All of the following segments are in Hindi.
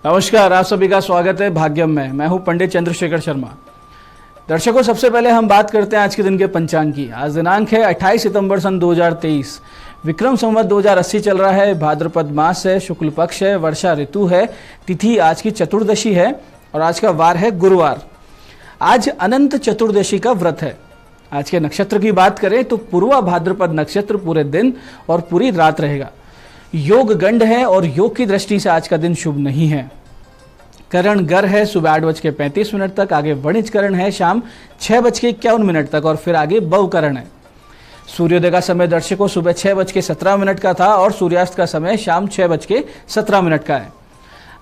नमस्कार, आप सभी का स्वागत है भाग्यम में। मैं हूं पंडित चंद्रशेखर शर्मा। दर्शकों, सबसे पहले हम बात करते हैं आज के दिन के पंचांग की। आज दिनांक है 28 सितंबर सन 2023। विक्रम संवत 2080 चल रहा है। भाद्रपद मास है, शुक्ल पक्ष है, वर्षा ऋतु है। तिथि आज की चतुर्दशी है और आज का वार है गुरुवार। आज अनंत चतुर्दशी का व्रत है। आज के नक्षत्र की बात करें तो पूर्वा भाद्रपद नक्षत्र पूरे दिन और पूरी रात रहेगा। योग गंड है और योग की दृष्टि से आज का दिन शुभ नहीं है। करण गर है सुबह 8:35 तक, आगे वणिज करण है शाम 6:51 तक और फिर आगे बव करण है। सूर्योदय का समय दर्शकों सुबह 6:17 का था और सूर्यास्त का समय शाम 6:17 का है।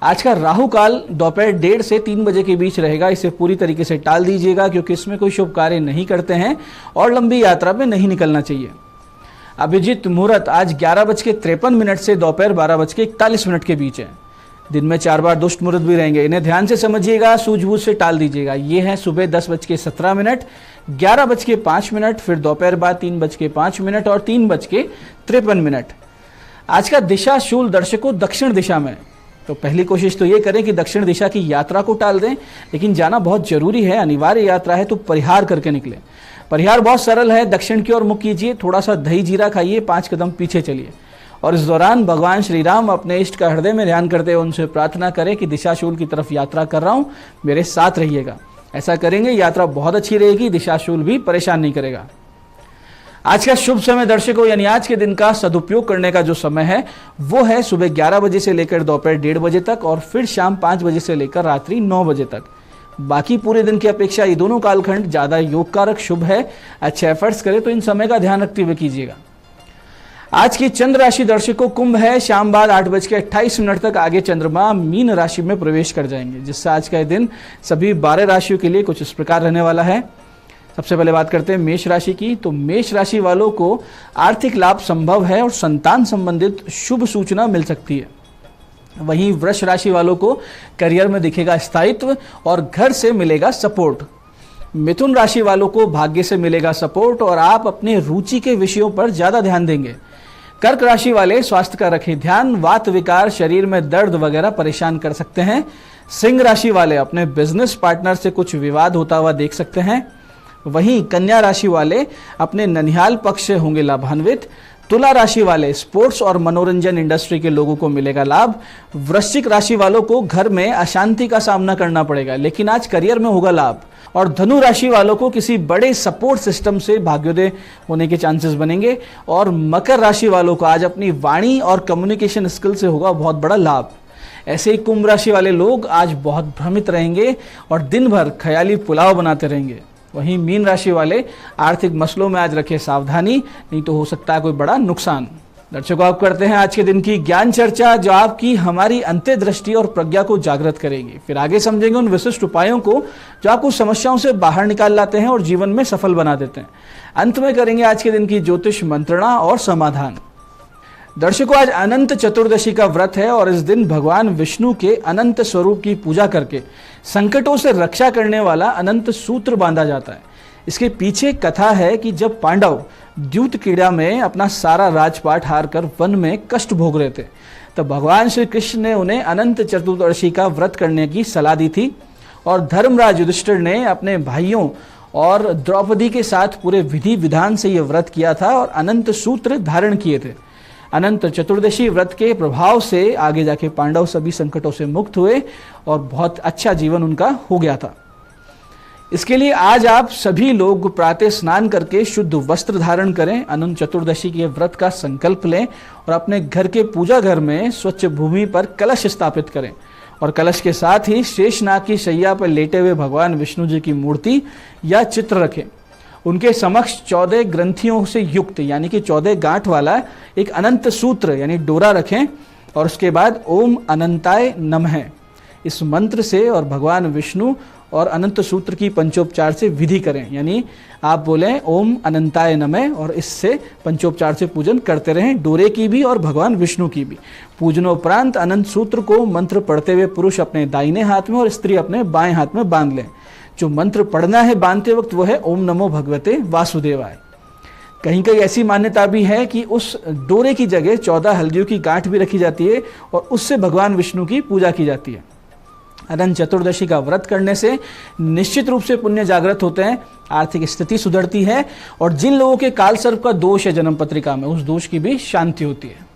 आज का राहु काल दोपहर 1:30 से 3 बजे के बीच रहेगा। इसे पूरी तरीके से टाल दीजिएगा क्योंकि इसमें कोई शुभ कार्य नहीं करते हैं और लंबी यात्रा में नहीं निकलना चाहिए। अभिजीत मुहूर्त आज 11:53 से दोपहर 12:41 के बीच है। दिन में 4 बार दुष्ट मुहूर्त भी रहेंगे, इन्हें ध्यान से समझिएगा, सूझबूझ से टाल दीजिएगा। ये है सुबह 10:17, 11:05, फिर दोपहर बाद 3:05 और 3:53। आज का दिशा शूल दर्शकों दक्षिण दिशा में। तो पहली कोशिश तो ये करें कि दक्षिण दिशा की यात्रा को टाल दें, लेकिन जाना बहुत जरूरी है, अनिवार्य यात्रा है तो परिहार करके निकले। परिहार बहुत सरल है, दक्षिण की ओर मुख कीजिए, थोड़ा सा दही जीरा खाइए, 5 कदम पीछे चलिए और इस दौरान भगवान श्री राम अपने इष्ट का हृदय में ध्यान करते हुए उनसे प्रार्थना करें कि दिशाशूल की तरफ यात्रा कर रहा हूं, मेरे साथ रहिएगा। ऐसा करेंगे यात्रा बहुत अच्छी रहेगी, दिशाशूल भी परेशान नहीं करेगा। आज का शुभ समय दर्शकों यानी आज के दिन का सदुपयोग करने का जो समय है वो है सुबह 11 बजे से लेकर दोपहर 1:30 बजे तक और फिर शाम 5 बजे से लेकर रात्रि 9 बजे तक। बाकी पूरे दिन की अपेक्षा ये दोनों कालखंड ज्यादा योग कारक शुभ है। अच्छे एफर्ट्स करें तो इन समय का ध्यान रखते हुए कीजिएगा। आज की चंद्र राशि दर्शकों कुंभ है। शाम बाद 8:28 तक आगे चंद्रमा मीन राशि में प्रवेश कर जाएंगे, जिससे आज का दिन सभी 12 राशियों के लिए कुछ इस प्रकार रहने वाला है। सबसे पहले बात करते हैं मेष राशि की। तो मेष राशि वालों को आर्थिक लाभ संभव है और संतान संबंधित शुभ सूचना मिल सकती है। वहीं वृष राशि वालों को करियर में दिखेगा स्थायित्व और घर से मिलेगा सपोर्ट। मिथुन राशि वालों को भाग्य से मिलेगा सपोर्ट और आप अपने रुचि के विषयों पर ज्यादा ध्यान देंगे। कर्क राशि वाले स्वास्थ्य का रखें ध्यान, वात विकार, शरीर में दर्द वगैरह परेशान कर सकते हैं। सिंह राशि वाले अपने बिजनेस पार्टनर से कुछ विवाद होता हुआ देख सकते हैं। वहीं कन्या राशि वाले अपने ननिहाल पक्ष से होंगे लाभान्वित। तुला राशि वाले स्पोर्ट्स और मनोरंजन इंडस्ट्री के लोगों को मिलेगा लाभ। वृश्चिक राशि वालों को घर में अशांति का सामना करना पड़ेगा, लेकिन आज करियर में होगा लाभ। और धनु राशि वालों को किसी बड़े सपोर्ट सिस्टम से भाग्योदय होने के चांसेस बनेंगे। और मकर राशि वालों को आज अपनी वाणी और कम्युनिकेशन स्किल से होगा बहुत बड़ा लाभ। ऐसे ही कुंभ राशि वाले लोग आज बहुत भ्रमित रहेंगे और दिन भर ख्याली पुलाव बनाते रहेंगे। वहीं मीन राशि वाले आर्थिक मसलों में आज रखें सावधानी, नहीं तो हो सकता है कोई बड़ा नुकसान। दर्शकों, आप करते हैं आज के दिन की ज्ञान चर्चा जो आपकी हमारी अंतर्दृष्टि और प्रज्ञा को जागृत करेगी। फिर आगे समझेंगे उन विशिष्ट उपायों को जो आपको समस्याओं से बाहर निकाल लाते हैं और जीवन में सफल बना देते हैं। अंत में करेंगे आज के दिन की ज्योतिष मंत्रणा और समाधान। दर्शकों, आज अनंत चतुर्दशी का व्रत है और इस दिन भगवान विष्णु के अनंत स्वरूप की पूजा करके संकटों से रक्षा करने वाला अनंत सूत्र बांधा जाता है। इसके पीछे कथा है कि जब पांडव द्यूत क्रीड़ा में अपना सारा राजपाट हार कर वन में कष्ट भोग रहे थे, तब भगवान श्री कृष्ण ने उन्हें अनंत चतुर्दशी का व्रत करने की सलाह दी थी। और धर्मराज युधिष्ठिर ने अपने भाइयों और द्रौपदी के साथ पूरे विधि विधान से यह व्रत किया था और अनंत सूत्र धारण किए थे। अनंत चतुर्दशी व्रत के प्रभाव से आगे जाके पांडव सभी संकटों से मुक्त हुए और बहुत अच्छा जीवन उनका हो गया था। इसके लिए आज आप सभी लोग प्रातः स्नान करके शुद्ध वस्त्र धारण करें, अनंत चतुर्दशी के व्रत का संकल्प लें और अपने घर के पूजा घर में स्वच्छ भूमि पर कलश स्थापित करें और कलश के साथ ही शेषनाग की शैया पर लेटे हुए भगवान विष्णु जी की मूर्ति या चित्र रखें। उनके समक्ष 14 ग्रंथियों से युक्त यानी कि 14 गांठ वाला एक अनंत सूत्र यानी डोरा रखें और उसके बाद ओम अनंताय नमः इस मंत्र से और भगवान विष्णु और अनंत सूत्र की पंचोपचार से विधि करें। यानी आप बोलें ओम अनंताय नमः और इससे पंचोपचार से पूजन करते रहें, डोरे की भी और भगवान विष्णु की भी। पूजनोपरांत अनंत सूत्र को मंत्र पढ़ते हुए पुरुष अपने दाहिने हाथ में और स्त्री अपने बाएं हाथ में बांध लें। जो मंत्र पढ़ना है बांधते वक्त वो है ओम नमो भगवते वासुदेवाय। कहीं कहीं ऐसी मान्यता भी है कि उस डोरे की जगह 14 हल्दियों की गांठ भी रखी जाती है और उससे भगवान विष्णु की पूजा की जाती है। अनंत चतुर्दशी का व्रत करने से निश्चित रूप से पुण्य जागृत होते हैं, आर्थिक स्थिति सुधरती है और जिन लोगों के कालसर्प का दोष है जन्म पत्रिका में, उस दोष की भी शांति होती है।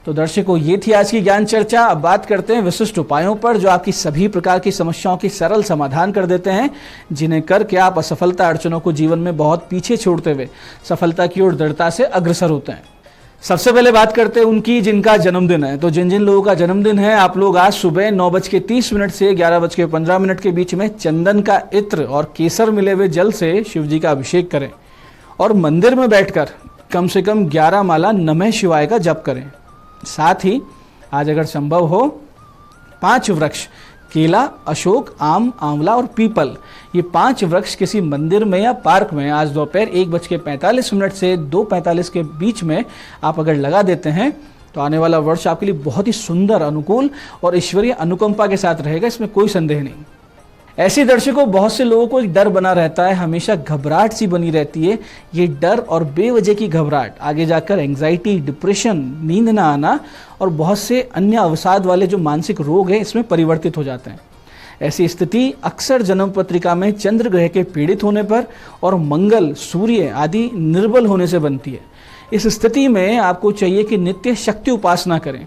तो दर्शकों, ये थी आज की ज्ञान चर्चा। अब बात करते हैं विशिष्ट उपायों पर जो आपकी सभी प्रकार की समस्याओं की सरल समाधान कर देते हैं, जिन्हें करके आप असफलता अड़चनों को जीवन में बहुत पीछे छोड़ते हुए सफलता की ओर दृढ़ता से अग्रसर होते हैं। सबसे पहले बात करते हैं उनकी जिनका जन्मदिन है। तो जिन जिन लोगों का जन्मदिन है, आप लोग आज सुबह 9:30 से 11:15 के बीच में चंदन का इत्र और केसर मिले हुए जल से शिव जी का अभिषेक करें और मंदिर में बैठकर कम से कम 11 माला नमः शिवाय का जप करें। साथ ही आज अगर संभव हो 5 वृक्ष केला, अशोक, आम, आंवला और पीपल, ये 5 वृक्ष किसी मंदिर में या पार्क में आज दोपहर 1:45 से 2:45 के बीच में आप अगर लगा देते हैं तो आने वाला वर्ष आपके लिए बहुत ही सुंदर, अनुकूल और ईश्वरीय अनुकंपा के साथ रहेगा, इसमें कोई संदेह नहीं। ऐसे दर्शकों, बहुत से लोगों को एक डर बना रहता है, हमेशा घबराहट सी बनी रहती है। ये डर और बेवजह की घबराहट आगे जाकर एंग्जाइटी, डिप्रेशन, नींद ना आना और बहुत से अन्य अवसाद वाले जो मानसिक रोग हैं इसमें परिवर्तित हो जाते हैं। ऐसी स्थिति अक्सर जन्म पत्रिका में चंद्र ग्रह के पीड़ित होने पर और मंगल, सूर्य आदि निर्बल होने से बनती है। इस स्थिति में आपको चाहिए कि नित्य शक्ति उपासना करें।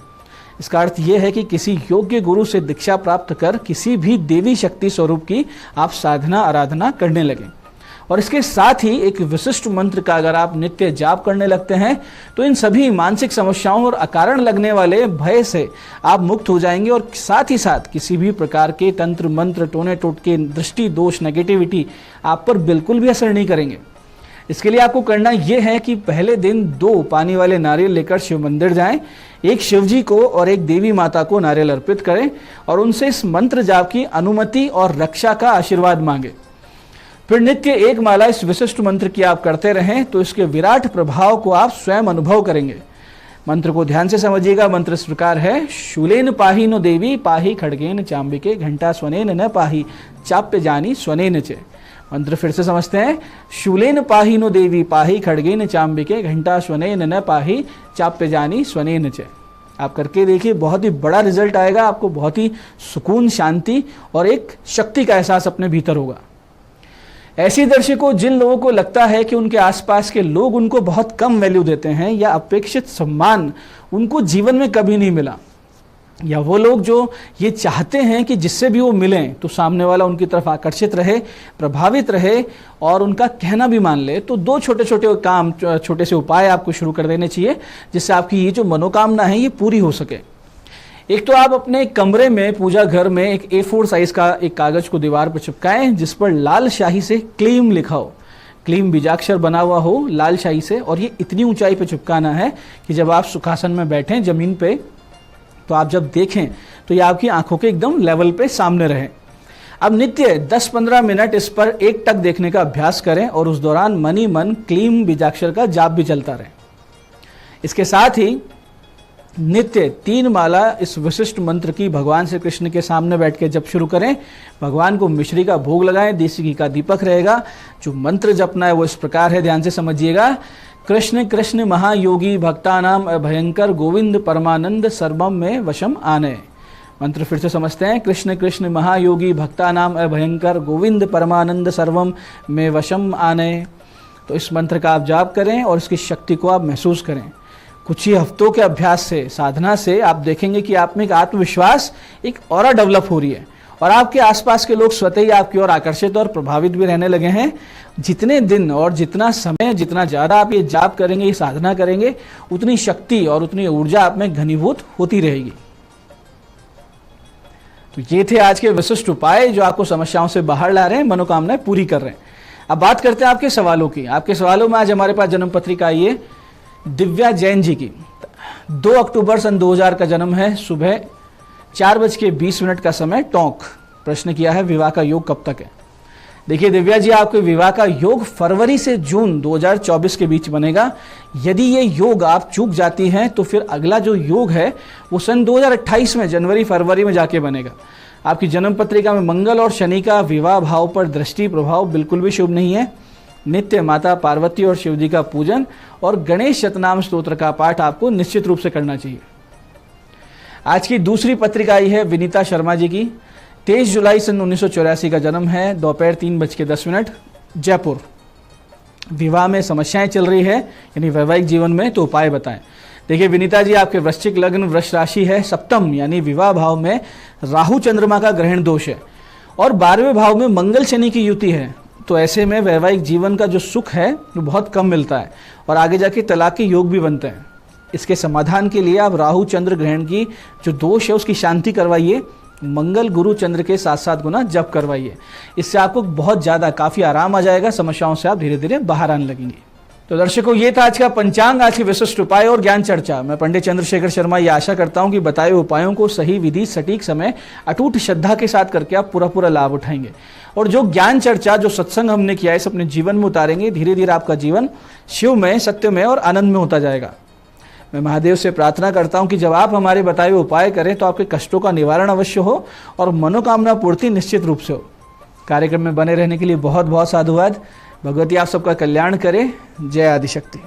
इसका अर्थ यह है कि किसी योग्य गुरु से दीक्षा प्राप्त कर किसी भी देवी शक्ति स्वरूप की आप साधना आराधना करने लगें। और इसके साथ ही एक विशिष्ट मंत्र का अगर आप नित्य जाप करने लगते हैं तो इन सभी मानसिक समस्याओं और अकारण लगने वाले भय से आप मुक्त हो जाएंगे और साथ ही साथ किसी भी प्रकार के तंत्र मंत्र, टोने टोटके, दृष्टि दोष, नेगेटिविटी आप पर बिल्कुल भी असर नहीं करेंगे। इसके लिए आपको करना यह है कि पहले दिन 2 पानी वाले नारियल लेकर शिव मंदिर जाएं, एक शिव जी को और एक देवी माता को नारियल अर्पित करें और उनसे इस मंत्र जाप की अनुमति और रक्षा का आशीर्वाद मांगे। फिर नित्य 1 माला इस विशिष्ट मंत्र की आप करते रहें तो इसके विराट प्रभाव को आप स्वयं अनुभव करेंगे। मंत्र को ध्यान से समझिएगा। मंत्र इस प्रकार है, शूलेन पाही नो देवी पाही खड्गेन चांबिके घंटा स्वनेन न पाही चाप्य जानी स्वनेन चे। मंत्र फिर से समझते हैं, शूलेन पाही नो देवी पाही खड्गेन चांबिके घंटा स्वनेन न पाही चाप्य जानी स्वनेन चे। आप करके देखिए, बहुत ही बड़ा रिजल्ट आएगा। आपको बहुत ही सुकून, शांति और एक शक्ति का एहसास अपने भीतर होगा। ऐसी दर्शकों, जिन लोगों को लगता है कि उनके आसपास के लोग उनको बहुत कम वैल्यू देते हैं या अपेक्षित सम्मान उनको जीवन में कभी नहीं मिला, या वो लोग जो ये चाहते हैं कि जिससे भी वो मिलें तो सामने वाला उनकी तरफ आकर्षित रहे, प्रभावित रहे और उनका कहना भी मान ले, तो 2 छोटे छोटे काम, छोटे से उपाय आपको शुरू कर देने चाहिए जिससे आपकी ये जो मनोकामना है ये पूरी हो सके। एक तो आप अपने कमरे में, पूजा घर में एक A4 साइज का एक कागज को दीवार पर चिपकाएं जिस पर लाल शाही से क्लीम लिखा हो, क्लीम बीजाक्षर बना हुआ हो लाल शाही से, और ये इतनी ऊंचाई पर चिपकाना है कि जब आप सुखासन में बैठें जमीन पे तो आप जब देखें तो ये आपकी आंखों के एकदम लेवल पे सामने रहे। अब नित्य 10-15 मिनट इस पर एक टक देखने का अभ्यास करें और उस दौरान मन ही मन क्लीम बीजाक्षर का जाप भी चलता रहे। इसके साथ ही नित्य 3 माला इस विशिष्ट मंत्र की भगवान श्री कृष्ण के सामने बैठ के जप शुरू करें। भगवान को मिश्री का भोग लगाएं, देसी घी का दीपक रहेगा। जो मंत्र जपना है वो इस प्रकार है, ध्यान से समझिएगा। कृष्ण कृष्ण महायोगी भक्तानाम अभयंकर गोविंद परमानंद सर्वम में वशम आने। मंत्र फिर से समझते हैं, कृष्ण कृष्ण महायोगी भक्तानाम अभयंकर गोविंद परमानंद सर्वम में वशम आने। तो इस मंत्र का आप जाप करें और इसकी शक्ति को आप महसूस करें। कुछ ही हफ्तों के अभ्यास से, साधना से आप देखेंगे कि आप में एक आत्मविश्वास, एक ऑरा डेवलप हो रही है और आपके आसपास के लोग स्वतः ही आपकी ओर आकर्षित और प्रभावित भी रहने लगे हैं। जितने दिन और जितना समय, जितना ज़्यादा आप ये जाप करेंगे, ये साधना करेंगे, उतनी शक्ति और उतनी ऊर्जा आप में घनीभूत होती रहेगी। तो ये थे आज के विशिष्ट उपाय जो आपको समस्याओं से बाहर ला रहे हैं, मनोकामनाएं पूरी कर रहे हैं। अब बात करते हैं आपके सवालों की। आपके सवालों में आज हमारे पास जन्म पत्रिका आई है दिव्या जैन जी की। 2 अक्टूबर सन 2000 का जन्म है। सुबह 4:20 का समय, टोंक। प्रश्न किया है विवाह का योग कब तक है। देखिए दिव्या जी, आपके विवाह का योग फरवरी से जून 2024 के बीच बनेगा। यदि ये योग आप चूक जाती हैं तो फिर अगला जो योग है वो सन 2028 में जनवरी फरवरी में जाके बनेगा। आपकी जन्म पत्रिका में मंगल और शनि का विवाह भाव पर दृष्टि प्रभाव बिल्कुल भी शुभ नहीं है। नित्य माता पार्वती और शिव जी का पूजन और गणेश शतनाम स्तोत्र का पाठ आपको निश्चित रूप से करना चाहिए। आज की दूसरी पत्रिका आई है विनीता शर्मा जी की। 23 जुलाई सन 1984 का जन्म है, दोपहर 3:10 जयपुर। विवाह में समस्याएं चल रही है, यानी वैवाहिक जीवन में, तो उपाय बताएं। देखिए विनीता जी, आपके वृश्चिक लग्न, वृष राशि है, सप्तम यानी विवाह भाव में राहु चंद्रमा का ग्रहण दोष है और 12वें भाव में मंगल शनि की युति है। तो ऐसे में वैवाहिक जीवन का जो सुख है वो बहुत कम मिलता है और आगे जाके तलाक के योग भी बनते हैं। इसके समाधान के लिए आप राहु चंद्र ग्रहण की जो दोष है उसकी शांति करवाइए, मंगल गुरु चंद्र के 7-7 गुना जप करवाइए। इससे आपको बहुत ज़्यादा काफ़ी आराम आ जाएगा, समस्याओं से आप धीरे धीरे बाहर आने लगेंगे। तो दर्शकों, ये था आज का पंचांग, आज की विशिष्ट उपाय और ज्ञान चर्चा। मैं पंडित चंद्रशेखर शर्मा ये आशा करता हूं कि बताए हुए उपायों को सही विधि, सटीक समय, अटूट श्रद्धा के साथ करके आप पूरा लाभ उठाएंगे और जो ज्ञान चर्चा, जो सत्संग हमने किया है, इसे अपने जीवन में उतारेंगे। धीरे धीरे आपका जीवन शिवमय, सत्यमय और आनंद में होता जाएगा। मैं महादेव से प्रार्थना करता हूं कि जब आप हमारे बताए हुए उपाय करें तो आपके कष्टों का निवारण अवश्य हो और मनोकामना पूर्ति निश्चित रूप से हो। कार्यक्रम में बने रहने के लिए बहुत बहुत साधुवाद। भगवती आप सबका कल्याण करे। जय आदिशक्ति।